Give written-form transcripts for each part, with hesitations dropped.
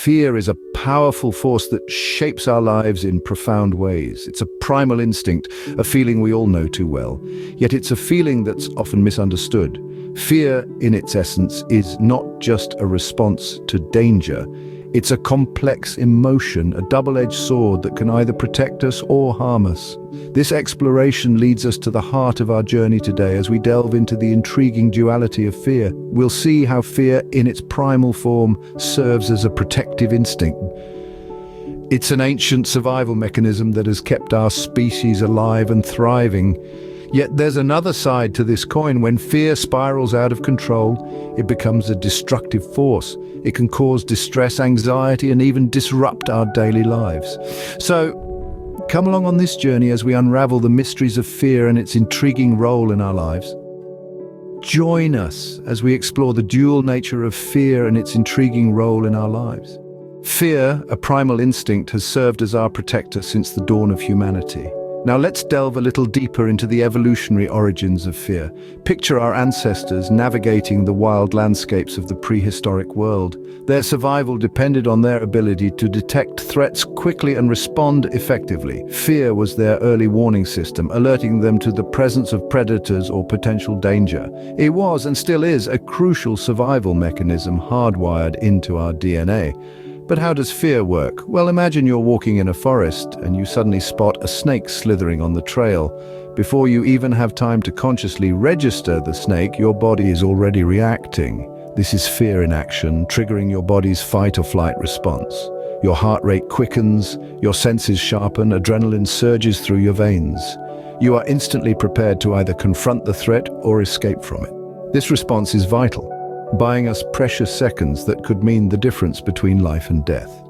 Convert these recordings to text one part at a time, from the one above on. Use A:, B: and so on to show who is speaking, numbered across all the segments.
A: fear is a powerful force that shapes our lives in profound ways. It's a primal instinct, a feeling we all know too well. Yet it's a feeling that's often misunderstood. Fear, in its essence, is not just a response to danger. It's a complex emotion, a double-edged sword that can either protect us or harm us. This exploration leads us to the heart of our journey today as we delve into the intriguing duality of fear. We'll see how fear, in its primal form, serves as a protective instinct. It's an ancient survival mechanism that has kept our species alive and thriving. Yet there's another side to this coin. When fear spirals out of control, it becomes a destructive force. It can cause distress, anxiety, and even disrupt our daily lives. So, come along on this journey as we unravel the mysteries of fear and its intriguing role in our lives. Join us as we explore the dual nature of fear and its intriguing role in our lives. Fear, a primal instinct, has served as our protector since the dawn of humanity. Now let's delve a little deeper into the evolutionary origins of fear. Picture our ancestors navigating the wild landscapes of the prehistoric world. Their survival depended on their ability to detect threats quickly and respond effectively. Fear was their early warning system, alerting them to the presence of predators or potential danger. It was, and still is, a crucial survival mechanism hardwired into our DNA. But how does fear work? Well, imagine you're walking in a forest and you suddenly spot a snake slithering on the trail. Before you even have time to consciously register the snake, your body is already reacting. This is fear in action, triggering your body's fight or flight response. Your heart rate quickens, your senses sharpen, adrenaline surges through your veins. You are instantly prepared to either confront the threat or escape from it. This response is vital, buying us precious seconds that could mean the difference between life and death.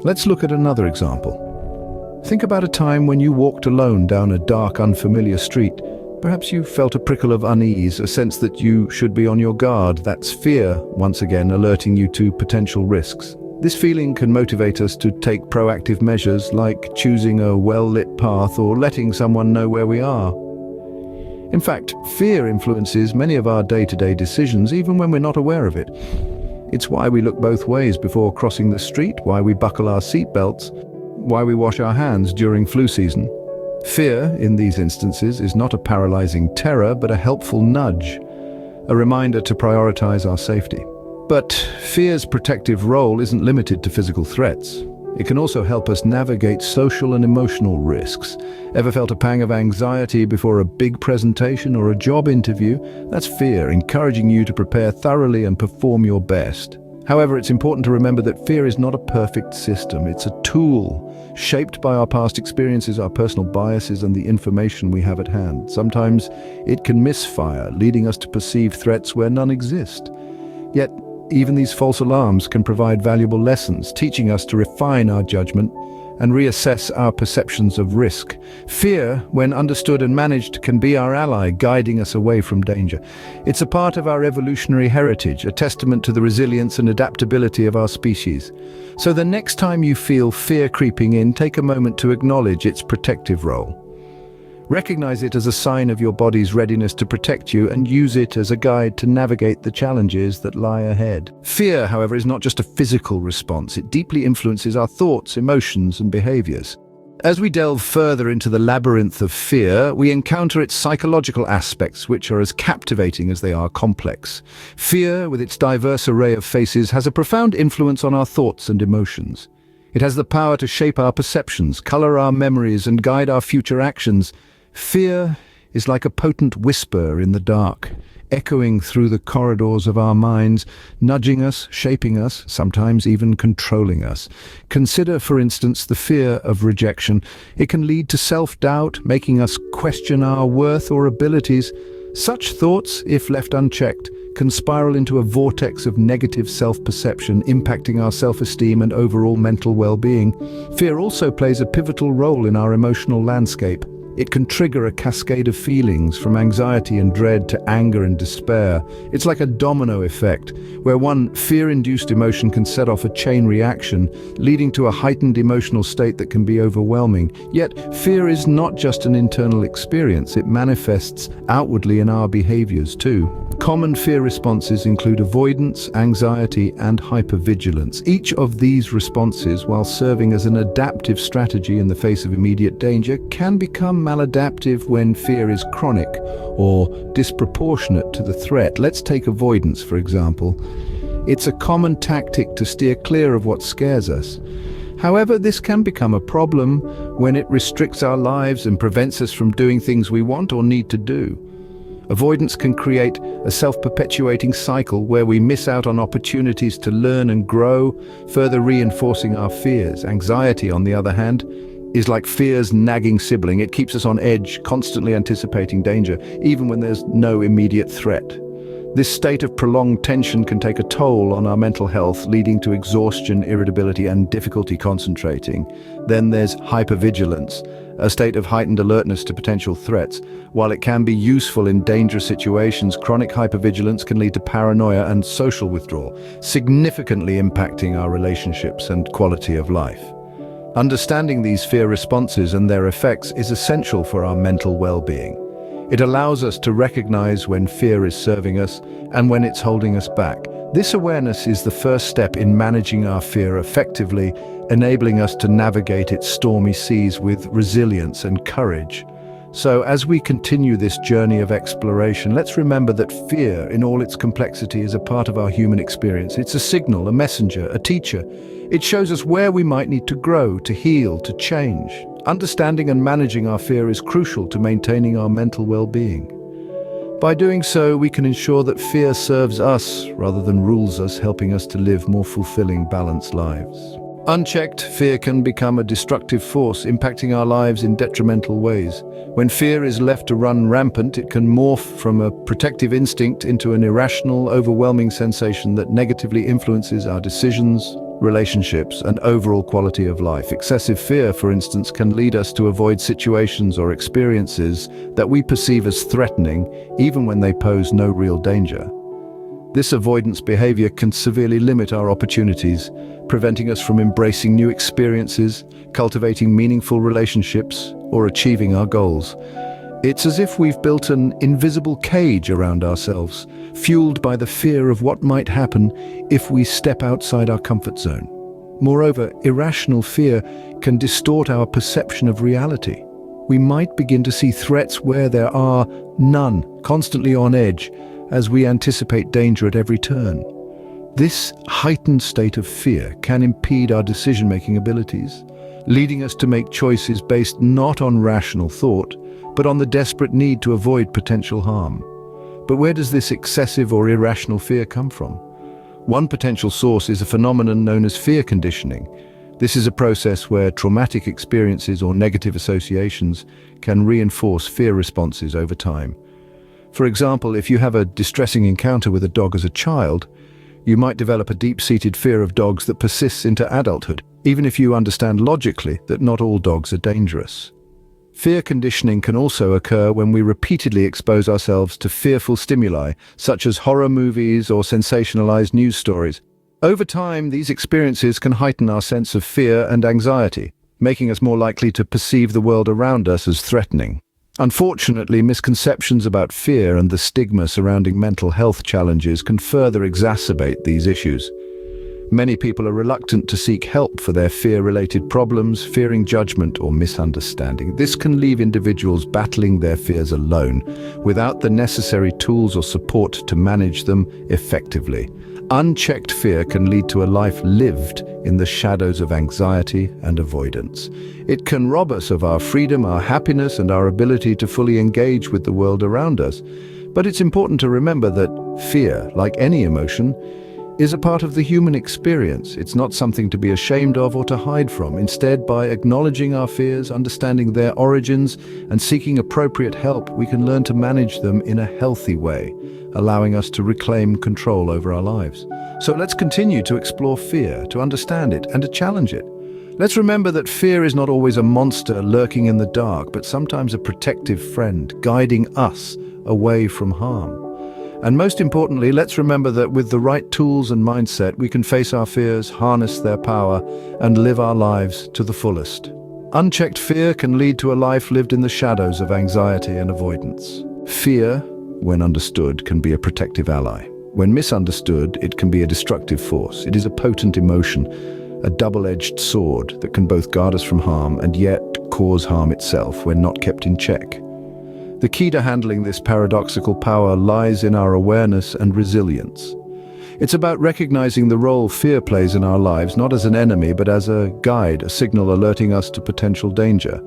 A: Let's look at another example. Think about a time when you walked alone down a dark, unfamiliar street. Perhaps you felt a prickle of unease, a sense that you should be on your guard. That's fear, once again, alerting you to potential risks. This feeling can motivate us to take proactive measures like choosing a well-lit path or letting someone know where we are. In fact, fear influences many of our day-to-day decisions, even when we're not aware of it. It's why we look both ways before crossing the street, why we buckle our seatbelts, why we wash our hands during flu season. Fear, in these instances, is not a paralyzing terror, but a helpful nudge, a reminder to prioritize our safety. But fear's protective role isn't limited to physical threats. It can also help us navigate social and emotional risks. Ever felt a pang of anxiety before a big presentation or a job interview? That's fear, encouraging you to prepare thoroughly and perform your best. However, it's important to remember that fear is not a perfect system. It's a tool, shaped by our past experiences, our personal biases, and the information we have at hand. Sometimes it can misfire, leading us to perceive threats where none exist. Yet, even these false alarms can provide valuable lessons, teaching us to refine our judgment and reassess our perceptions of risk. Fear, when understood and managed, can be our ally, guiding us away from danger. It's a part of our evolutionary heritage, a testament to the resilience and adaptability of our species. So the next time you feel fear creeping in, take a moment to acknowledge its protective role. Recognize it as a sign of your body's readiness to protect you and use it as a guide to navigate the challenges that lie ahead. Fear, however, is not just a physical response. It deeply influences our thoughts, emotions, and behaviors. As we delve further into the labyrinth of fear, we encounter its psychological aspects, which are as captivating as they are complex. Fear, with its diverse array of faces, has a profound influence on our thoughts and emotions. It has the power to shape our perceptions, color our memories, and guide our future actions. Fear is like a potent whisper in the dark, echoing through the corridors of our minds, nudging us, shaping us, sometimes even controlling us. Consider, for instance, the fear of rejection. It can lead to self-doubt, making us question our worth or abilities. Such thoughts, if left unchecked, can spiral into a vortex of negative self-perception, impacting our self-esteem and overall mental well-being. Fear also plays a pivotal role in our emotional landscape. It can trigger a cascade of feelings, from anxiety and dread to anger and despair. It's like a domino effect, where one fear-induced emotion can set off a chain reaction, leading to a heightened emotional state that can be overwhelming. Yet, fear is not just an internal experience. It manifests outwardly in our behaviors too. Common fear responses include avoidance, anxiety, and hypervigilance. Each of these responses, while serving as an adaptive strategy in the face of immediate danger, can become maladaptive when fear is chronic or disproportionate to the threat. Let's take avoidance, for example. It's a common tactic to steer clear of what scares us. However, this can become a problem when it restricts our lives and prevents us from doing things we want or need to do. Avoidance can create a self-perpetuating cycle where we miss out on opportunities to learn and grow, further reinforcing our fears. Anxiety, on the other hand, is like fear's nagging sibling. It keeps us on edge, constantly anticipating danger, even when there's no immediate threat. This state of prolonged tension can take a toll on our mental health, leading to exhaustion, irritability, and difficulty concentrating. Then there's hypervigilance, a state of heightened alertness to potential threats. While it can be useful in dangerous situations, chronic hypervigilance can lead to paranoia and social withdrawal, significantly impacting our relationships and quality of life. Understanding these fear responses and their effects is essential for our mental well-being. It allows us to recognize when fear is serving us and when it's holding us back. This awareness is the first step in managing our fear effectively, enabling us to navigate its stormy seas with resilience and courage. So, as we continue this journey of exploration, let's remember that fear, in all its complexity, is a part of our human experience. It's a signal, a messenger, a teacher. It shows us where we might need to grow, to heal, to change. Understanding and managing our fear is crucial to maintaining our mental well-being. By doing so, we can ensure that fear serves us rather than rules us, helping us to live more fulfilling, balanced lives. Unchecked, fear can become a destructive force, impacting our lives in detrimental ways. When fear is left to run rampant, it can morph from a protective instinct into an irrational, overwhelming sensation that negatively influences our decisions, relationships, and overall quality of life. Excessive fear, for instance, can lead us to avoid situations or experiences that we perceive as threatening, even when they pose no real danger. This avoidance behavior can severely limit our opportunities, preventing us from embracing new experiences, cultivating meaningful relationships, or achieving our goals. It's as if we've built an invisible cage around ourselves, fueled by the fear of what might happen if we step outside our comfort zone. Moreover, irrational fear can distort our perception of reality. We might begin to see threats where there are none, constantly on edge, as we anticipate danger at every turn. This heightened state of fear can impede our decision-making abilities, leading us to make choices based not on rational thought, but on the desperate need to avoid potential harm. But where does this excessive or irrational fear come from? One potential source is a phenomenon known as fear conditioning. This is a process where traumatic experiences or negative associations can reinforce fear responses over time. For example, if you have a distressing encounter with a dog as a child, you might develop a deep-seated fear of dogs that persists into adulthood, even if you understand logically that not all dogs are dangerous. Fear conditioning can also occur when we repeatedly expose ourselves to fearful stimuli, such as horror movies or sensationalized news stories. Over time, these experiences can heighten our sense of fear and anxiety, making us more likely to perceive the world around us as threatening. Unfortunately, misconceptions about fear and the stigma surrounding mental health challenges can further exacerbate these issues. Many people are reluctant to seek help for their fear-related problems, fearing judgment or misunderstanding. This can leave individuals battling their fears alone, without the necessary tools or support to manage them effectively. Unchecked fear can lead to a life lived in the shadows of anxiety and avoidance. It can rob us of our freedom, our happiness, and our ability to fully engage with the world around us. But it's important to remember that fear, like any emotion, is a part of the human experience. It's not something to be ashamed of or to hide from. Instead, by acknowledging our fears, understanding their origins, and seeking appropriate help, we can learn to manage them in a healthy way, allowing us to reclaim control over our lives. So let's continue to explore fear, to understand it, and to challenge it. Let's remember that fear is not always a monster lurking in the dark, but sometimes a protective friend, guiding us away from harm. And most importantly, let's remember that with the right tools and mindset, we can face our fears, harness their power, and live our lives to the fullest. Unchecked fear can lead to a life lived in the shadows of anxiety and avoidance. Fear, when understood, can be a protective ally. When misunderstood, it can be a destructive force. It is a potent emotion, a double-edged sword that can both guard us from harm and yet cause harm itself when not kept in check. The key to handling this paradoxical power lies in our awareness and resilience. It's about recognizing the role fear plays in our lives, not as an enemy, but as a guide, a signal alerting us to potential danger.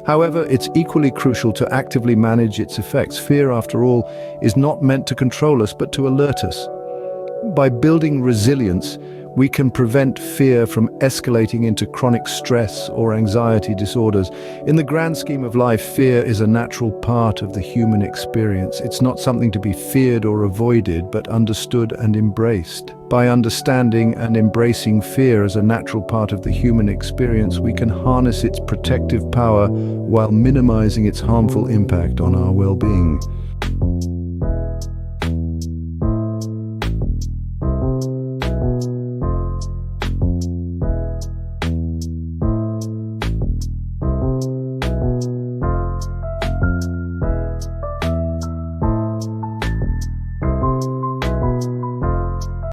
A: However, it's equally crucial to actively manage its effects. Fear, after all, is not meant to control us, but to alert us. By building resilience, we can prevent fear from escalating into chronic stress or anxiety disorders. In the grand scheme of life, fear is a natural part of the human experience. It's not something to be feared or avoided, but understood and embraced. By understanding and embracing fear as a natural part of the human experience, we can harness its protective power while minimizing its harmful impact on our well-being.